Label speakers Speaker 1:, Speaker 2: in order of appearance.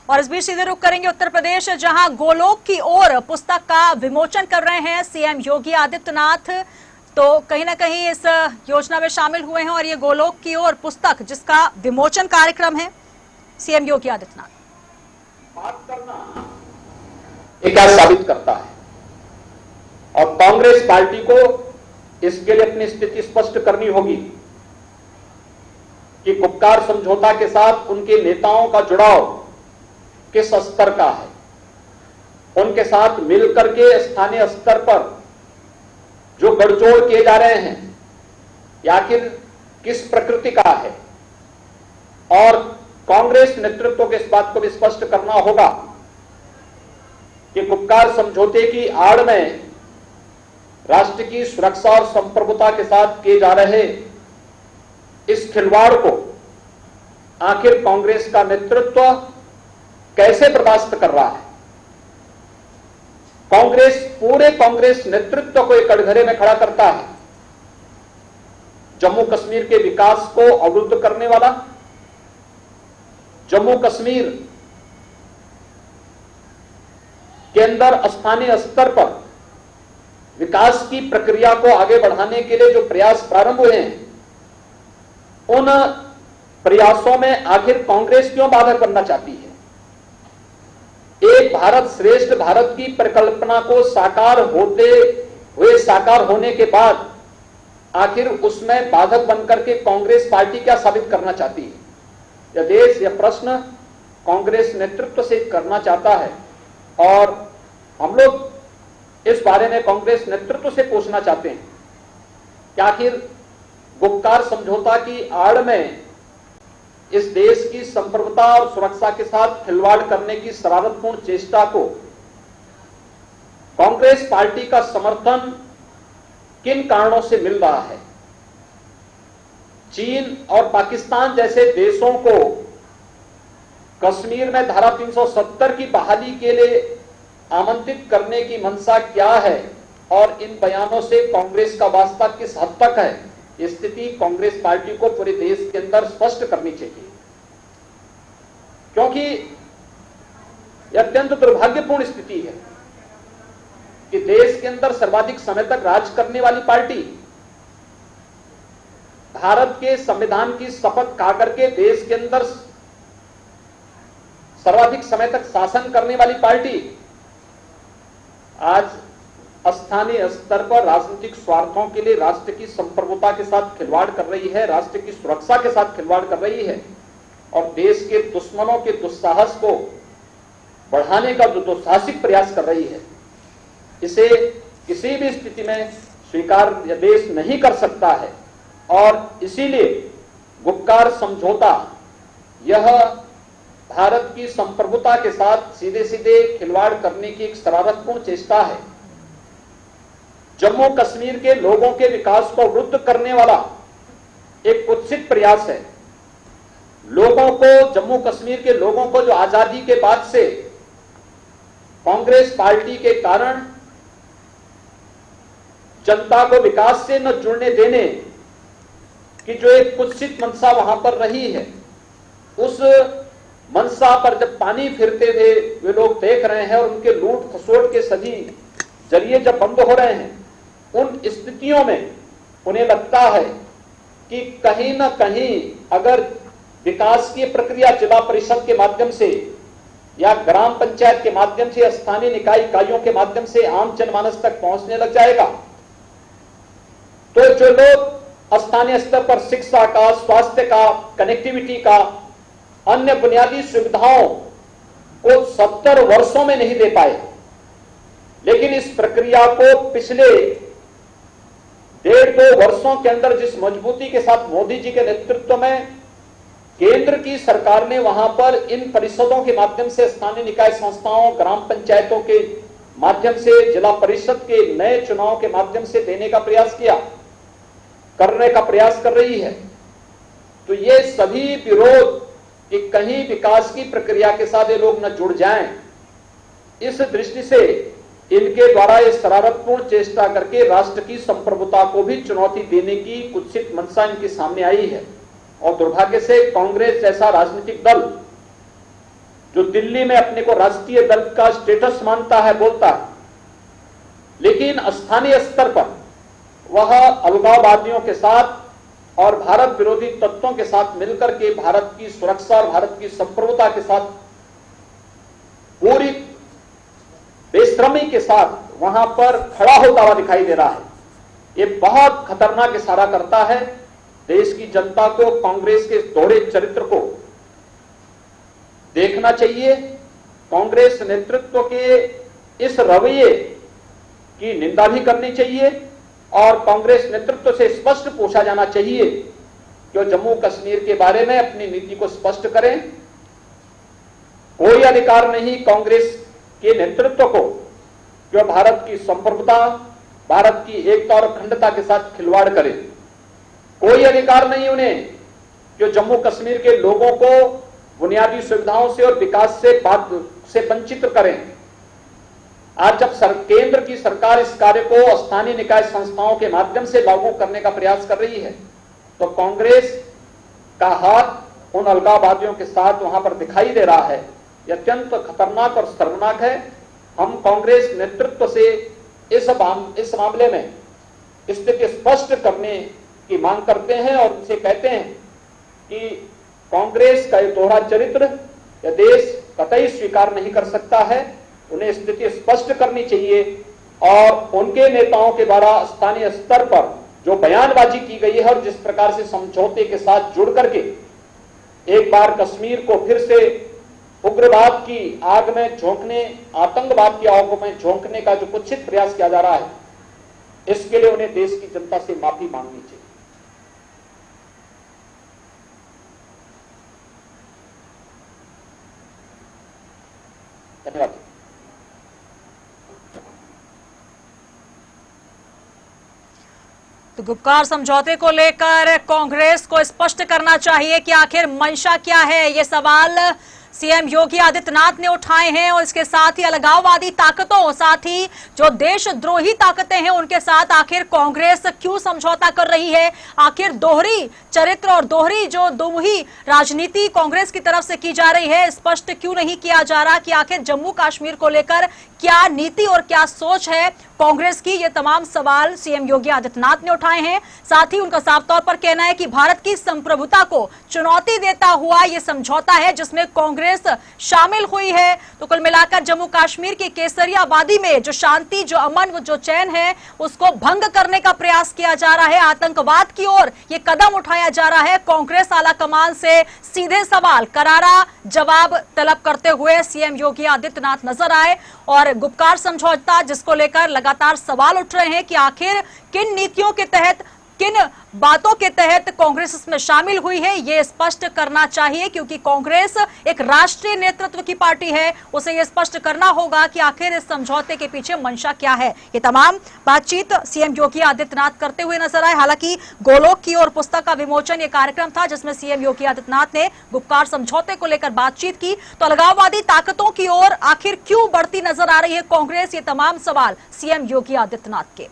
Speaker 1: और इस बीच सीधे रुख करेंगे उत्तर प्रदेश, जहां गोलोक की ओर पुस्तक का विमोचन कर रहे हैं सीएम योगी आदित्यनाथ। तो कहीं ना कहीं इस योजना में शामिल हुए हैं और ये गोलोक की ओर पुस्तक जिसका विमोचन कार्यक्रम है सीएम योगी आदित्यनाथ।
Speaker 2: बात करना ये क्या साबित करता है, और कांग्रेस पार्टी को इसके लिए अपनी स्थिति स्पष्ट करनी होगी कि गुपकार समझौता के साथ उनके नेताओं का जुड़ाव किस स्तर का है, उनके साथ मिलकर के स्थानीय स्तर पर जो गठजोड़ किए जा रहे हैं या आखिर किस प्रकृति का है। और कांग्रेस नेतृत्व को इस बात को भी स्पष्ट करना होगा कि गुपकार समझौते की आड़ में राष्ट्र की सुरक्षा और संप्रभुता के साथ किए जा रहे इस खिलवाड़ को आखिर कांग्रेस का नेतृत्व कैसे बर्दाश्त कर रहा है। पूरे कांग्रेस नेतृत्व को एक कटघरे में खड़ा करता है। जम्मू कश्मीर के विकास को अवरुद्ध करने वाला, जम्मू कश्मीर के अंदर स्थानीय स्तर पर विकास की प्रक्रिया को आगे बढ़ाने के लिए जो प्रयास प्रारंभ हुए हैं, उन प्रयासों में आखिर कांग्रेस क्यों बाधक बनना चाहती है। एक भारत श्रेष्ठ भारत की परिकल्पना को साकार होने के बाद आखिर उसमें बाधक बनकर के कांग्रेस पार्टी क्या साबित करना चाहती है। यह देश यह प्रश्न कांग्रेस नेतृत्व से करना चाहता है और हम लोग इस बारे में कांग्रेस नेतृत्व से पूछना चाहते हैं कि आखिर गुपकार समझौता की आड़ में इस देश की संप्रभुता और सुरक्षा के साथ खिलवाड़ करने की शरारतपूर्ण चेष्टा को कांग्रेस पार्टी का समर्थन किन कारणों से मिल रहा है। चीन और पाकिस्तान जैसे देशों को कश्मीर में धारा 370 की बहाली के लिए आमंत्रित करने की मंशा क्या है और इन बयानों से कांग्रेस का वास्ता किस हद तक है, स्थिति कांग्रेस पार्टी को पूरे देश के अंदर स्पष्ट करनी चाहिए। क्योंकि यह अत्यंत दुर्भाग्यपूर्ण स्थिति है कि देश के अंदर सर्वाधिक समय तक राज करने वाली पार्टी, भारत के संविधान की शपथ खा करके देश के अंदर सर्वाधिक समय तक शासन करने वाली पार्टी आज स्थानीय स्तर पर राजनीतिक स्वार्थों के लिए राष्ट्र की संप्रभुता के साथ खिलवाड़ कर रही है, राष्ट्र की सुरक्षा के साथ खिलवाड़ कर रही है और देश के दुश्मनों के दुस्साहस को बढ़ाने का जो दुस्साहसिक प्रयास कर रही है, इसे किसी भी स्थिति में स्वीकार यह देश नहीं कर सकता है। और इसीलिए गुपकार समझौता यह भारत की संप्रभुता के साथ सीधे सीधे खिलवाड़ करने की एक शरारतपूर्ण चेष्टा है। जम्मू कश्मीर के लोगों के विकास को अवरुद्ध करने वाला एक कुत्सित प्रयास है। जम्मू कश्मीर के लोगों को जो आजादी के बाद से कांग्रेस पार्टी के कारण जनता को विकास से न जुड़ने देने की जो एक कुत्सित मंशा वहां पर रही है, उस मंशा पर जब पानी फिरते हुए वे लोग देख रहे हैं और उनके लूट खसोट के सभी जरिए जब बंद हो रहे हैं, उन स्थितियों में उन्हें लगता है कि कहीं ना कहीं अगर विकास की प्रक्रिया जिला परिषद के माध्यम से या ग्राम पंचायत के माध्यम से, स्थानीय निकाय इकाइयों के माध्यम से आम जनमानस तक पहुंचने लग जाएगा, तो जो लोग स्थानीय स्तर पर शिक्षा का, स्वास्थ्य का, कनेक्टिविटी का, अन्य बुनियादी सुविधाओं को 70 वर्षों में नहीं दे पाए, लेकिन इस प्रक्रिया को पिछले 1.5-2 वर्षों के अंदर जिस मजबूती के साथ मोदी जी के नेतृत्व में केंद्र की सरकार ने वहां पर इन परिषदों के माध्यम से, स्थानीय निकाय संस्थाओं, ग्राम पंचायतों के माध्यम से, जिला परिषद के नए चुनाव के माध्यम से देने का प्रयास करने का प्रयास कर रही है, तो ये सभी विरोध कि कहीं विकास की प्रक्रिया के साथ ये लोग न जुड़ जाएं, इस दृष्टि से इनके द्वारा ये शरारतपूर्ण चेष्टा करके राष्ट्र की संप्रभुता को भी चुनौती देने की कुत्सित मंशा इनके सामने आई है। और दुर्भाग्य से कांग्रेस जैसा राजनीतिक दल जो दिल्ली में अपने को राष्ट्रीय दल का स्टेटस मानता है, बोलता है, लेकिन स्थानीय स्तर पर वह अलगाववादियों के साथ और भारत विरोधी तत्वों के साथ मिलकर के भारत की सुरक्षा और भारत की संप्रभुता के साथ पूरी बेशर्मी के साथ वहां पर खड़ा होता हुआ दिखाई दे रहा है। ये बहुत खतरनाक इशारा करता है देश की जनता को। कांग्रेस के दोहरे चरित्र को देखना चाहिए। कांग्रेस नेतृत्व के इस रवैये की निंदा भी करनी चाहिए और कांग्रेस नेतृत्व से स्पष्ट पूछा जाना चाहिए कि जम्मू कश्मीर के बारे में अपनी नीति को स्पष्ट करें। कोई अधिकार नहीं कांग्रेस के नेतृत्व को जो भारत की संप्रभुता, भारत की एकता और अखंडता के साथ खिलवाड़ करे। कोई अधिकार नहीं उन्हें जो जम्मू कश्मीर के लोगों को बुनियादी सुविधाओं से और विकास से वंचित करें। आज जब केंद्र की सरकार इस कार्य को स्थानीय निकाय संस्थाओं के माध्यम से लागू करने का प्रयास कर रही है, तो कांग्रेस का हाथ उन अलगाववादियों के साथ वहां पर दिखाई दे रहा है। यह अत्यंत खतरनाक और शर्मनाक है। हम कांग्रेस नेतृत्व से इस मामले में स्थिति स्पष्ट करने की मांग करते हैं और उनसे कहते हैं कि कांग्रेस का यह दोहरा चरित्र यह देश कतई स्वीकार नहीं कर सकता है। उन्हें स्थिति स्पष्ट करनी चाहिए और उनके नेताओं के द्वारा स्थानीय स्तर पर जो बयानबाजी की गई है और जिस प्रकार से समझौते के साथ जुड़ करके एक बार कश्मीर को फिर से उग्रवाद की आग में झोंकने, आतंकवाद की आग में झोंकने का जो कुत्सित प्रयास किया जा रहा है, इसके लिए उन्हें देश की जनता से माफी मांगनी चाहिए। धन्यवाद।
Speaker 1: तो गुपकार समझौते को लेकर कांग्रेस को स्पष्ट करना चाहिए कि आखिर मंशा क्या है। ये सवाल सीएम योगी आदित्यनाथ ने उठाए हैं और इसके साथ ही अलगाववादी ताकतों, साथ ही जो देशद्रोही ताकतें हैं, उनके साथ आखिर कांग्रेस क्यों समझौता कर रही है। आखिर दोहरी चरित्र और दोहरी जो दुमुही राजनीति कांग्रेस की तरफ से की जा रही है, स्पष्ट क्यों नहीं किया जा रहा कि आखिर जम्मू कश्मीर को लेकर क्या नीति और क्या सोच है कांग्रेस की। ये तमाम सवाल सीएम योगी आदित्यनाथ ने उठाए हैं। साथ ही उनका साफ तौर पर कहना है कि भारत की संप्रभुता को चुनौती देता हुआ ये समझौता है जिसमें कांग्रेस शामिल हुई है। तो कुल मिलाकर जम्मू कश्मीर की केसरिया वादी में जो शांति, जो अमन, जो चैन है, उसको भंग करने का प्रयास किया जा रहा है। आतंकवाद की ओर ये कदम उठाया जा रहा है। कांग्रेस आला कमान से सीधे सवाल, करारा जवाब तलब करते हुए सीएम योगी आदित्यनाथ नजर आए और गुपकार समझौता जिसको लेकर लगातार सवाल उठ रहे हैं कि आखिर किन नीतियों के तहत, किन बातों के तहत कांग्रेस इसमें शामिल हुई है, ये स्पष्ट करना चाहिए क्योंकि कांग्रेस एक राष्ट्रीय नेतृत्व की पार्टी है। उसे ये स्पष्ट करना होगा कि आखिर इस समझौते के पीछे मंशा क्या है। ये तमाम बातचीत सीएम योगी आदित्यनाथ करते हुए नजर आए। हालांकि गोलोक की ओर पुस्तक का विमोचन ये कार्यक्रम था जिसमें सीएम योगी आदित्यनाथ ने गुपकार समझौते को लेकर बातचीत की। तो अलगाववादी ताकतों की ओर आखिर क्यों बढ़ती नजर आ रही है कांग्रेस, ये तमाम सवाल सीएम योगी आदित्यनाथ के।